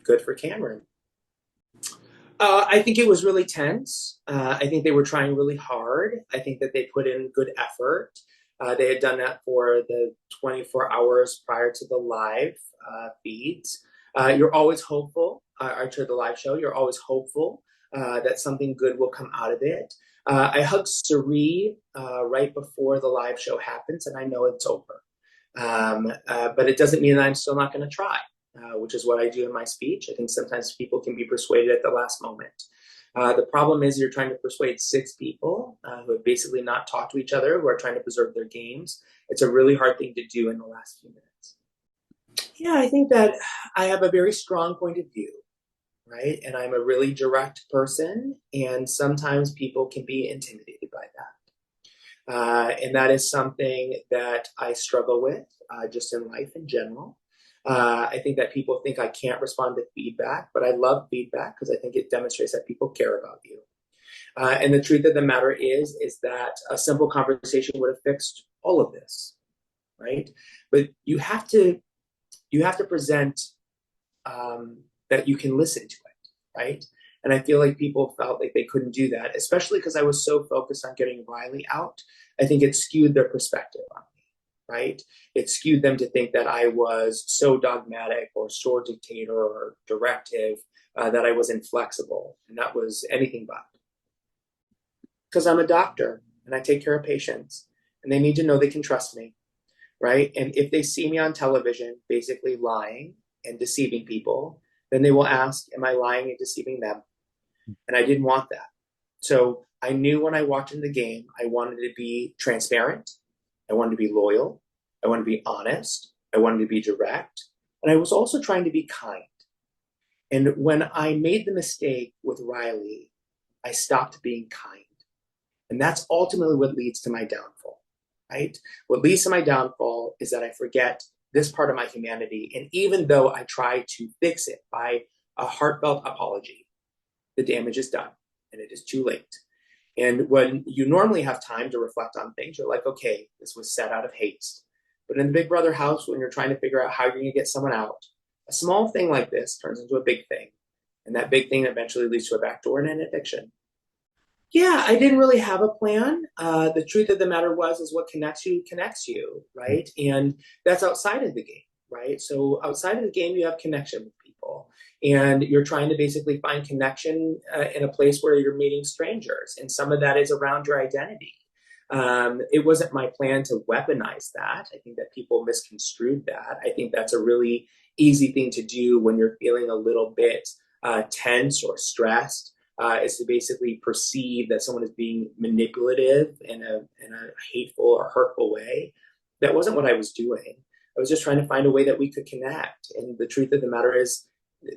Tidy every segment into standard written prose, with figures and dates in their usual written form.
Good for Cameron. I think it was really tense. I think they were trying really hard. I think that they put in good effort. They had done that for the 24 hours prior to the live feeds. You're always hopeful, or to the live show, you're always hopeful that something good will come out of it. I hugged Sari right before the live show happens, and I know it's over. But it doesn't mean that I'm still not going to try. Which is what I do in my speech. I think sometimes people can be persuaded at the last moment. The problem is you're trying to persuade 6 people who have basically not talked to each other, who are trying to preserve their games. It's a really hard thing to do in the last few minutes. Yeah, I think that I have a very strong point of view, right? And I'm a really direct person, and sometimes people can be intimidated by that. And that is something that I struggle with just in life in general. I think that people think I can't respond to feedback, but I love feedback because I think it demonstrates that people care about you. And the truth of the matter is that a simple conversation would have fixed all of this, right? But you have to present that you can listen to it, right? And I feel like people felt like they couldn't do that, especially because I was so focused on getting Riley out. I think it skewed their perspective on me. Right? It skewed them to think that I was so dogmatic or so dictator or directive that I was inflexible. And that was anything but. Because I'm a doctor and I take care of patients and they need to know they can trust me. Right? And if they see me on television basically lying and deceiving people, then they will ask, am I lying and deceiving them? And I didn't want that. So I knew when I walked into the game, I wanted to be transparent. I wanted to be loyal. I wanted to be honest. I wanted to be direct. And I was also trying to be kind. And when I made the mistake with Riley, I stopped being kind. And that's ultimately what leads to my downfall, right? What leads to my downfall is that I forget this part of my humanity. And even though I try to fix it by a heartfelt apology, the damage is done and it is too late. And when you normally have time to reflect on things, you're like, okay, this was said out of haste. But in the Big Brother house, when you're trying to figure out how you're going to get someone out, a small thing like this turns into a big thing. And that big thing eventually leads to a backdoor and an eviction. Yeah, I didn't really have a plan. The truth of the matter is what connects you, right? And that's outside of the game, right? So outside of the game, you have connection with people. And you're trying to basically find connection in a place where you're meeting strangers. And some of that is around your identity. It wasn't my plan to weaponize that. I think that people misconstrued that. I think that's a really easy thing to do when you're feeling a little bit tense or stressed, is to basically perceive that someone is being manipulative in a hateful or hurtful way. That wasn't what I was doing. I was just trying to find a way that we could connect. And the truth of the matter is,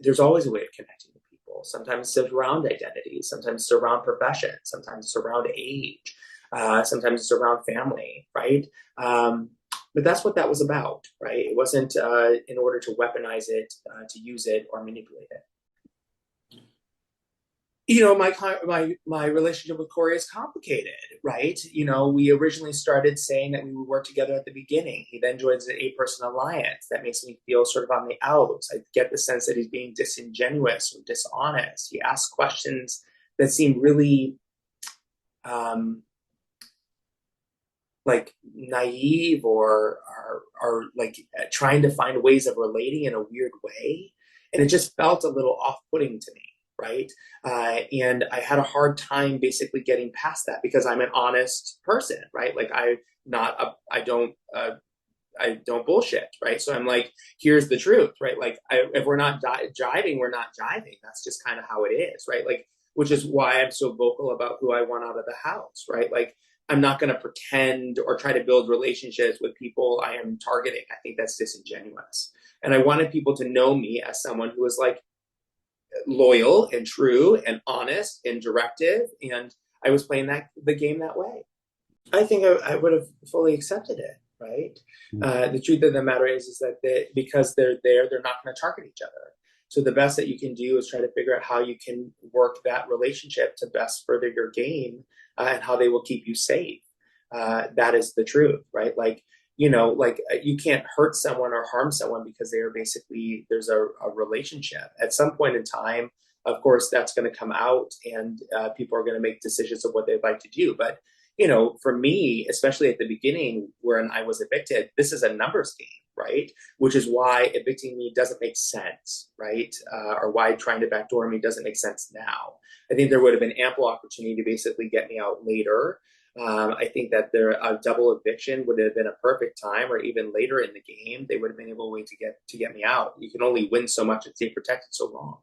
there's always a way of connecting with people. Sometimes it's around identity, sometimes it's around profession, sometimes it's around age, sometimes it's around family, right? But that's what that was about, right? It wasn't in order to weaponize it, to use it or manipulate it. You know, my relationship with Corey is complicated, right? You know, we originally started saying that we would work together at the beginning. He then joins the 8-person alliance. That makes me feel sort of on the outs. I get the sense that he's being disingenuous or dishonest. He asks questions that seem really like naive or like trying to find ways of relating in a weird way. And it just felt a little off-putting to me. Right. And I had a hard time basically getting past that because I'm an honest person. Right. Like I don't bullshit. Right. So I'm like, here's the truth. Right. Like if we're not jiving, we're not jiving. That's just kind of how it is. Right. Like, which is why I'm so vocal about who I want out of the house. Right. Like I'm not going to pretend or try to build relationships with people I am targeting. I think that's disingenuous. And I wanted people to know me as someone who was like, loyal and true and honest and directive, and I was playing the game that way. I think I would have fully accepted it, right? The truth of the matter is that because they're there, they're not going to target each other. So the best that you can do is try to figure out how you can work that relationship to best further your game and how they will keep you safe. That is the truth, right? Like like you can't hurt someone or harm someone because they are basically there's a relationship. At some point in time, of course, that's going to come out, and people are going to make decisions of what they'd like to do. But for me, especially at the beginning when I was evicted, this is a numbers game, right? Which is why evicting me doesn't make sense, right? Or why trying to backdoor me doesn't make sense now. I think there would have been ample opportunity to basically get me out later. I think that a double eviction would have been a perfect time, or even later in the game, they would have been able to get me out. You can only win so much and stay protected so long.